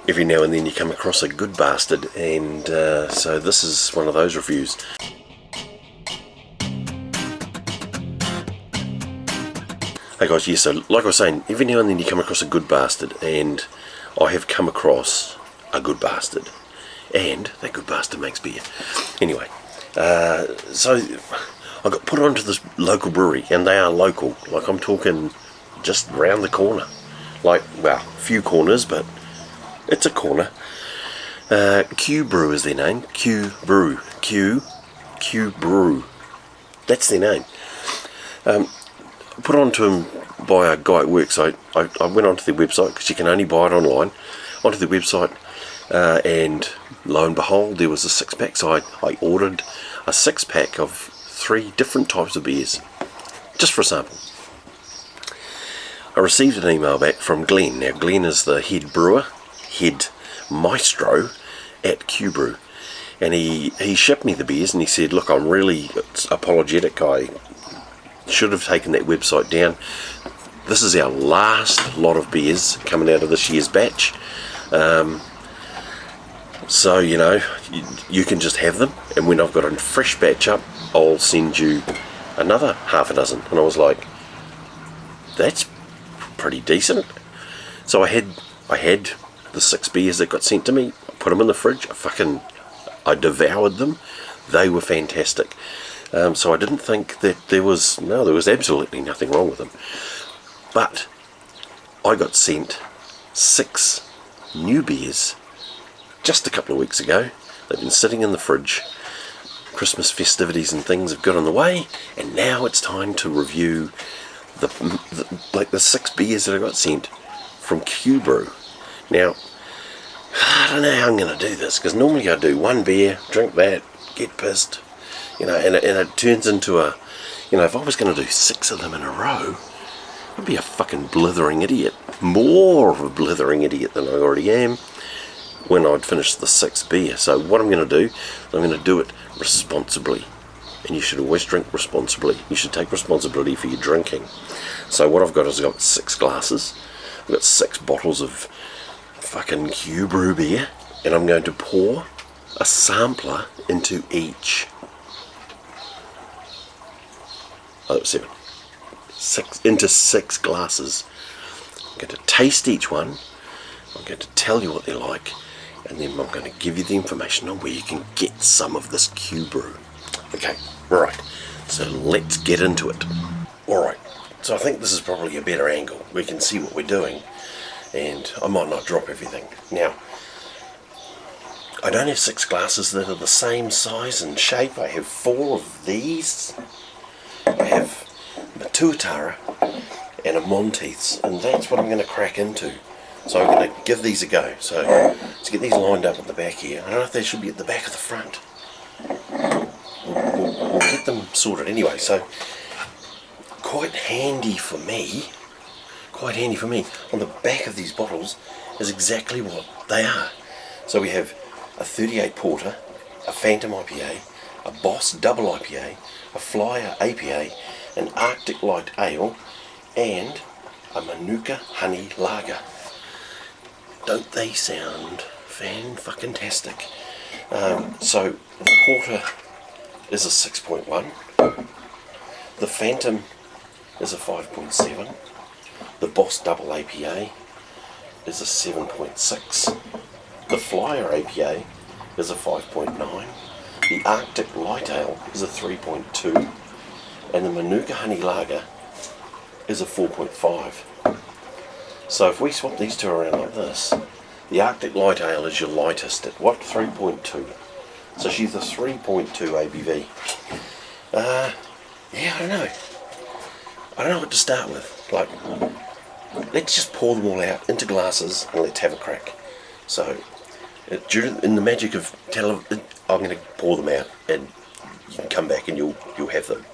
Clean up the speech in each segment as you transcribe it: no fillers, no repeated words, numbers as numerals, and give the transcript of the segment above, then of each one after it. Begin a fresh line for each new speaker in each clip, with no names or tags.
Every now and then you come across a good bastard, and so this is one of those reviews. Hey guys, yes, so like I was saying, every now and then you come across a good bastard, and I have come across a good bastard, and that good bastard makes beer. Anyway, so I got put onto this local brewery, and they are local, like I'm talking just round the corner. Like, well, a few corners, but it's a corner. QBrew is their name. QBrew. QBrew. That's their name. Put onto them by a guy at work, so I went onto their website, because you can only buy it online, onto their website, and lo and behold, there was a 6-pack, so I ordered a 6-pack of 3 different types of beers, just for a sample. I received an email back from Glenn. Now, Glenn is the head brewer, head maestro at QBrew, and he shipped me the beers, and he said, look, I'm really apologetic, I should have taken that website down. This is our last lot of beers coming out of this year's batch, so you know, you can just have them, and when I've got a fresh batch up, I'll send you another half a dozen. And I was like, that's pretty decent. So I had the 6 beers that got sent to me, I put them in the fridge, I devoured them. They were fantastic. So I didn't think that there was absolutely nothing wrong with them. But I got sent 6 new beers just a couple of weeks ago. They've been sitting in the fridge. Christmas festivities and things have got on the way, and now it's time to review the 6 beers that I got sent from QBrew. Now, I don't know how I'm going to do this, because normally I do 1 beer, drink that, get pissed, you know, and it turns into a, you know, if I was going to do 6 of them in a row, I'd be a fucking blithering idiot. More of a blithering idiot than I already am when I'd finish the 6th beer. So what I'm going to do, I'm going to do it responsibly. And you should always drink responsibly. You should take responsibility for your drinking. So what I've got is I've got 6 glasses. I've got 6 bottles of fucking QBrew beer. And I'm going to pour a sampler into each. Oh, that was 7. 6 into 6 glasses. I'm going to taste each one. I'm going to tell you what they're like. And then I'm going to give you the information on where you can get some of this QBrew. Okay, right, so let's get into it. Alright, so I think this is probably a better angle. We can see what we're doing, and I might not drop everything. Now, I don't have 6 glasses that are the same size and shape. I have 4 of these. I have a Tuatara and a Monteith's, and that's what I'm going to crack into. So I'm going to give these a go. So let's get these lined up at the back here. I don't know if they should be at the back of the front. We'll get them sorted anyway. So quite handy for me, on the back of these bottles is exactly what they are. So we have a 38 Porter, a Phantom IPA, a Boss Double IPA, a Flyer APA, an Arctic Light Ale, and a Manuka Honey Lager. Don't they sound fan-fucking-tastic? So the Porter is a 6.1, the Phantom is a 5.7, the Boss Double APA is a 7.6, the Flyer APA is a 5.9, the Arctic Light Ale is a 3.2, and the Manuka Honey Lager is a 4.5. So if we swap these 2 around like this, the Arctic Light Ale is your lightest at what? 3.2. So she's a 3.2 ABV. Yeah, I don't know. I don't know what to start with. Like, let's just pour them all out into glasses and let's have a crack. So, in the magic of television, I'm going to pour them out, and you can come back and you'll have them.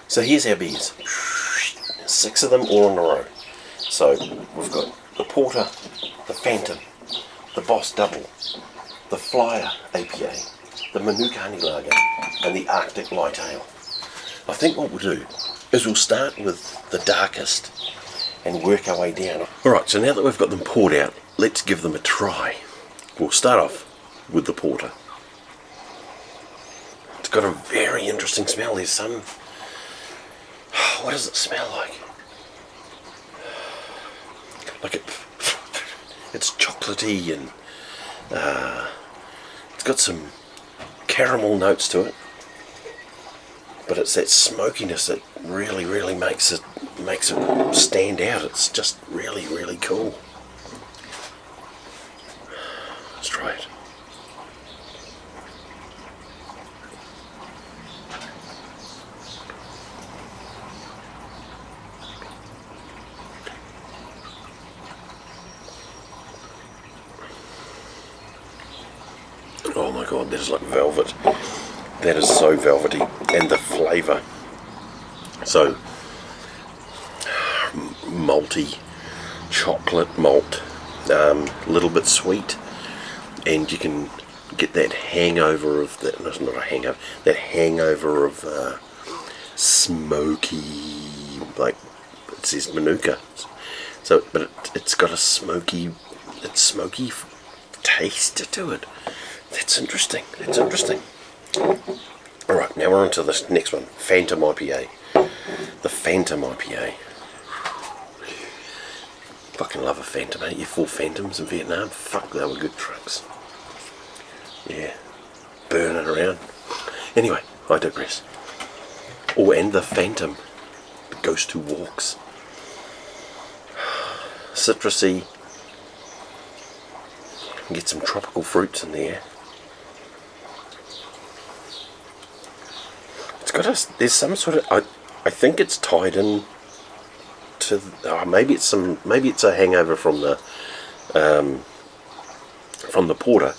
So here's our beers. 6 of them all in a row. So we've got the Porter, the Phantom, the Boss Double, the Flyer APA, the Manuka Honey Lager, and the Arctic Light Ale. I think what we'll do is we'll start with the darkest and work our way down. Alright, so now that we've got them poured out, let's give them a try. We'll start off with the porter. It's got a very interesting smell. There's some... What does it smell like? Like it's chocolatey, and it's got some caramel notes to it, but it's that smokiness that really makes it stand out. It's just really cool. Let's try it. Oh my god, that is like velvet. That is so velvety. And the flavour. So, malty, chocolate malt, a little bit sweet. And you can get that hangover of, that, no, it's not a hangover, that hangover of smoky, like it says Manuka. So, but it's got a smoky taste to it. That's interesting. That's interesting. Alright, now we're on to this next one. Phantom IPA. The Phantom IPA. Fucking love a Phantom, ain't you? 4 Phantoms in Vietnam. Fuck, they were good trucks. Yeah. Burning around. Anyway, I digress. Oh, and the Phantom. The Ghost Who Walks. Citrusy. Get some tropical fruits in there. There's some sort of, I think it's tied in to, maybe it's a hangover from the porter.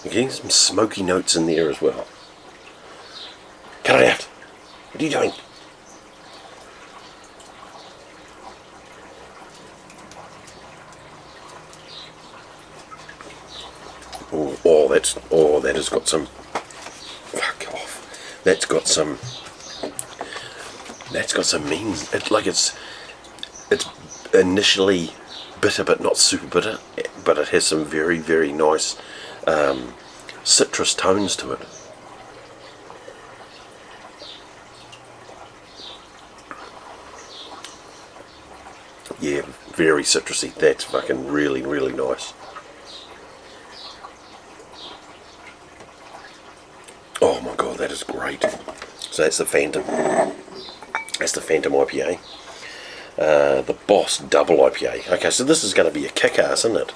You're getting some smoky notes in there as well. Cut it out. What are you doing? That has got some, fuck off. That's got some mean. It's initially bitter, but not super bitter. But it has some very nice citrus tones to it. Yeah, very citrusy. That's fucking really nice. Oh my god, that is great. So that's the Phantom. That's the Phantom IPA. The Boss Double IPA. Okay, so this is going to be a kick-ass, isn't it?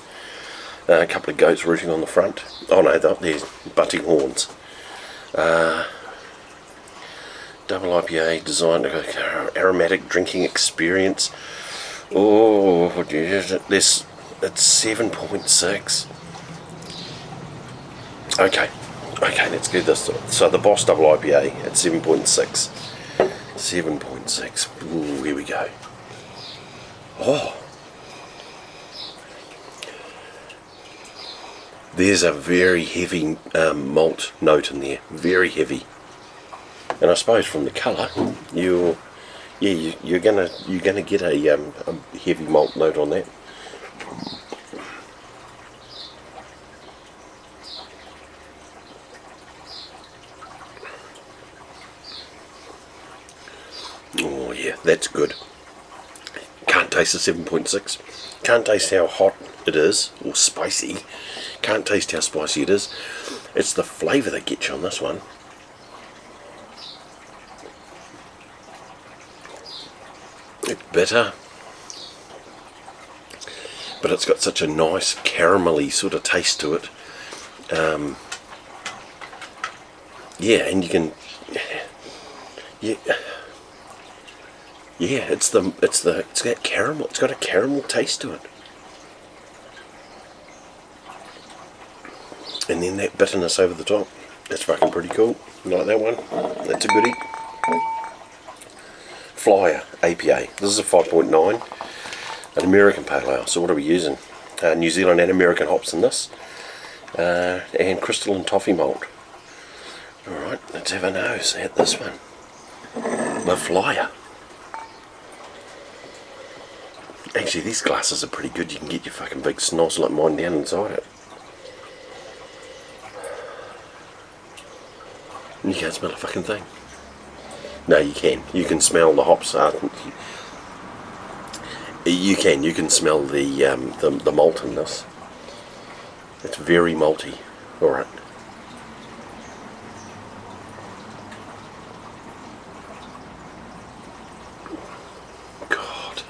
A couple of goats rooting on the front. Oh no, there's butting horns. Double IPA designed aromatic drinking experience. Oh, it's 7.6. Okay, let's do this. So the Boss Double IPA at 7.6. 7.6. Ooh, here we go. Oh. There's a very heavy malt note in there. Very heavy. And I suppose from the colour, you're gonna get a heavy malt note on that. Oh yeah, that's good. Can't taste the 7.6. Can't taste how hot it is, or spicy. Can't taste how spicy it is. It's the flavour that gets you on this one. It's bitter, but it's got such a nice caramelly sort of taste to it. Yeah, and you can, yeah, it's got caramel. It's got a caramel taste to it, and then that bitterness over the top. That's fucking pretty cool. You like that one? That's a goodie. Flyer APA. This is a 5.9, an American pale ale. So what are we using? New Zealand and American hops in this, and crystalline toffee malt. Alright, let's have a nose at this one. The Flyer. Actually, these glasses are pretty good. You can get your fucking big snoz like mine down inside it. And you can't smell a fucking thing. No, you can. You can smell the hops. You can smell the malt in this. It's very malty. Alright. God.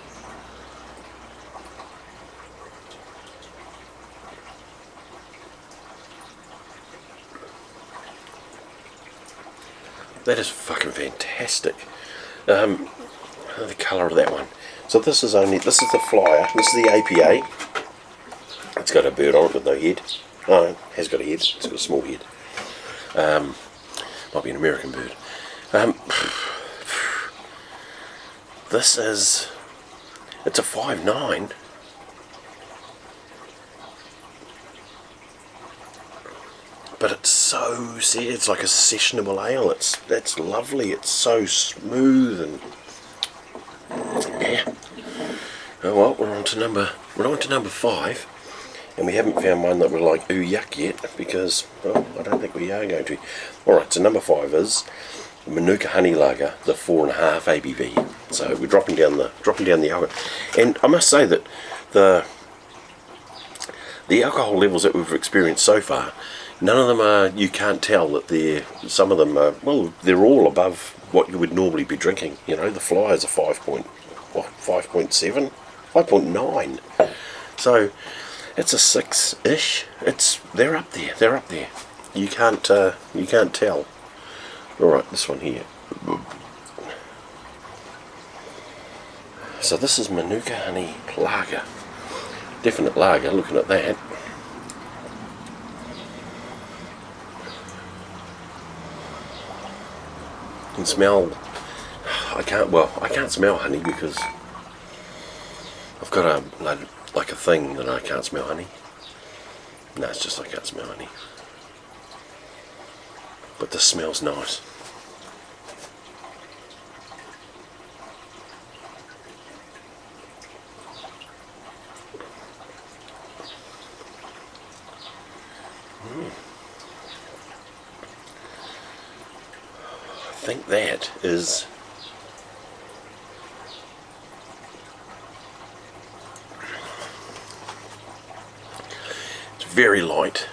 That is fucking fantastic. The colour of that one. So this is the Flyer, this is the APA. It's got a bird on it with no head. Oh, it has got a head, it's got a small head. Might be an American bird. It's a 5.9. But it's like a sessionable ale. That's lovely. It's so smooth and yeah. Oh well, we're on to number 5, and we haven't found one that we're like ooh yuck yet because well, I don't think we are going to. All right, so number 5 is Manuka Honey Lager, the 4.5 ABV. So we're dropping down the alcohol, and I must say that the alcohol levels that we've experienced so far, none of them are. You can't tell that some of them are. Well, they're all above what you would normally be drinking. You know, the Flyers are 5.7, 5.9. So it's a 6-ish. They're up there. You can't tell. All right, this one here. So this is Manuka Honey Lager. Definite lager. Looking at that. You can smell. I can't smell honey because I've got a thing that I can't smell honey. No, it's just I can't smell honey. But this smells nice. I think that is very light.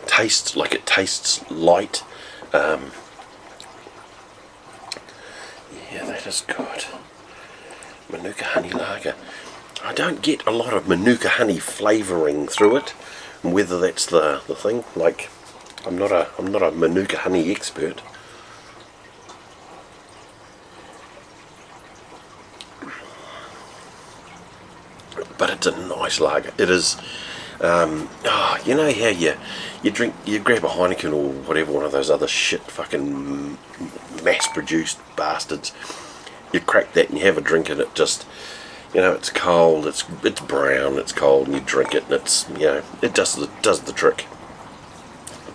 Tastes light. Yeah, that is good. Manuka Honey Lager. I don't get a lot of Manuka honey flavouring through it. And whether that's the thing, like I'm not a Manuka honey expert. But it's a nice lager. It is. You know how you grab a Heineken or whatever, one of those other shit fucking mass-produced bastards. You crack that and you have a drink and it just, you know, it's cold, it's brown, it's cold, and you drink it and it's, you know, it does the trick.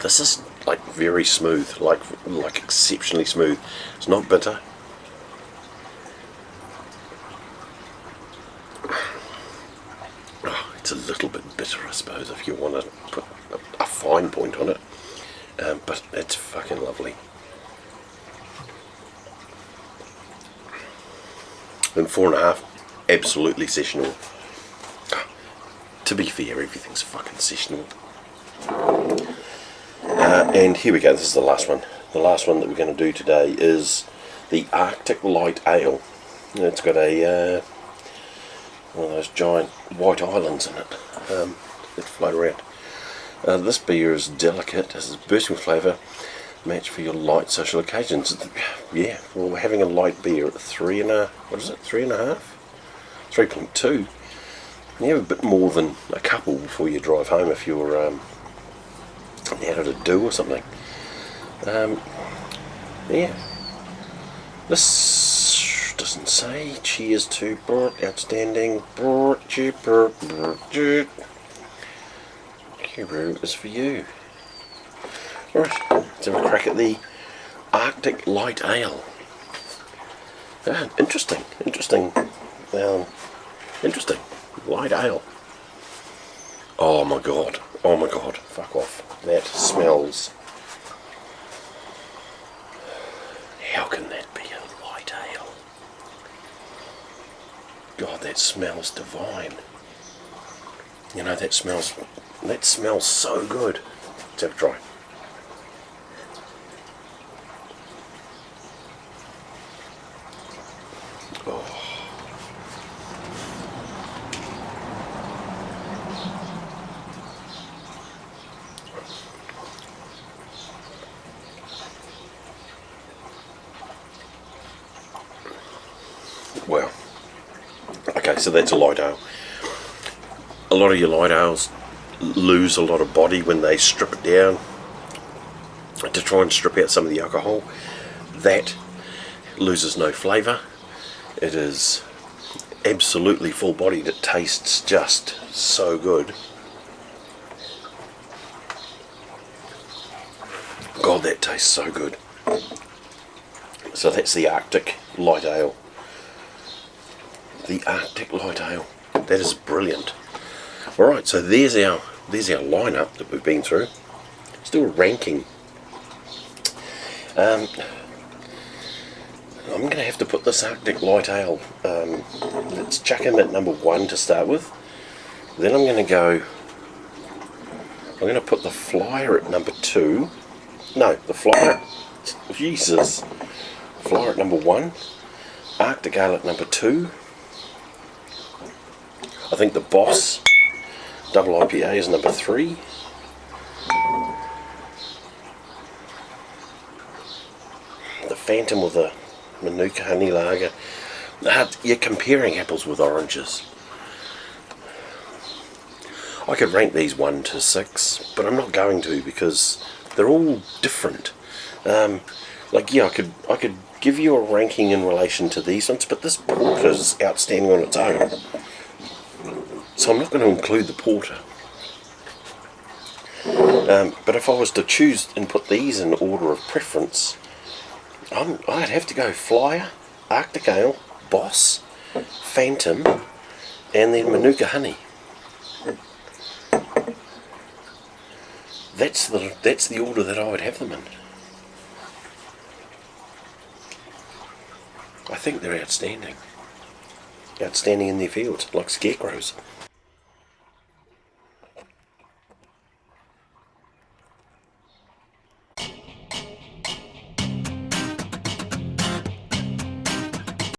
This is like very smooth, like exceptionally smooth. It's not bitter. It's a little bit bitter, I suppose, if you want to put a fine point on it. But it's fucking lovely. And 4.5, absolutely sessional. To be fair, everything's fucking sessional. And here we go, this is the last one. The last one that we're going to do today is the Arctic Light Ale. It's got a one of those giant white islands in it that float around. This beer is delicate, has a bursting with flavour, match for your light social occasions. Yeah, well, we're having a light beer at 3.5. 3.2. You have a bit more than a couple before you drive home if you're out at a do or something. Yeah. This doesn't say. Cheers to Bert, outstanding. QBrew is for you. Alright, let's have a crack at the Arctic Light Ale. Interesting. Interesting. Light ale. Oh my god. Oh my god. Fuck off. That smells... How can that be a light ale? God, that smells divine. You know, that smells so good. Let's have a try. Oh. Well, okay, so that's a light ale. A lot of your light ales lose a lot of body when they strip it down to try and strip out some of the alcohol. That loses no flavour. It is absolutely full bodied. It tastes just so good. God, that tastes so good. So that's the Arctic Light Ale. The Arctic Light Ale. That is brilliant. Alright, so there's our lineup that we've been through. Still ranking. I'm going to have to put this Arctic Light Ale, let's chuck him at number 1 to start with. Then I'm going to put the Flyer at number 2. No, the Flyer, Jesus. Flyer at number 1. Arctic Ale at number 2. I think the Boss Double IPA is number 3. The Phantom with a Manuka Honey Lager. You're comparing apples with oranges. I could rank these 1 to 6, but I'm not going to because they're all different. Like, yeah, I could give you a ranking in relation to these ones, but this porter is outstanding on its own. So I'm not going to include the porter. But if I was to choose and put these in order of preference, I'd have to go Flyer, Arctic Ale, Boss, Phantom, and then Manuka Honey. That's the order that I would have them in. I think they're outstanding. Outstanding in their fields, like scarecrows.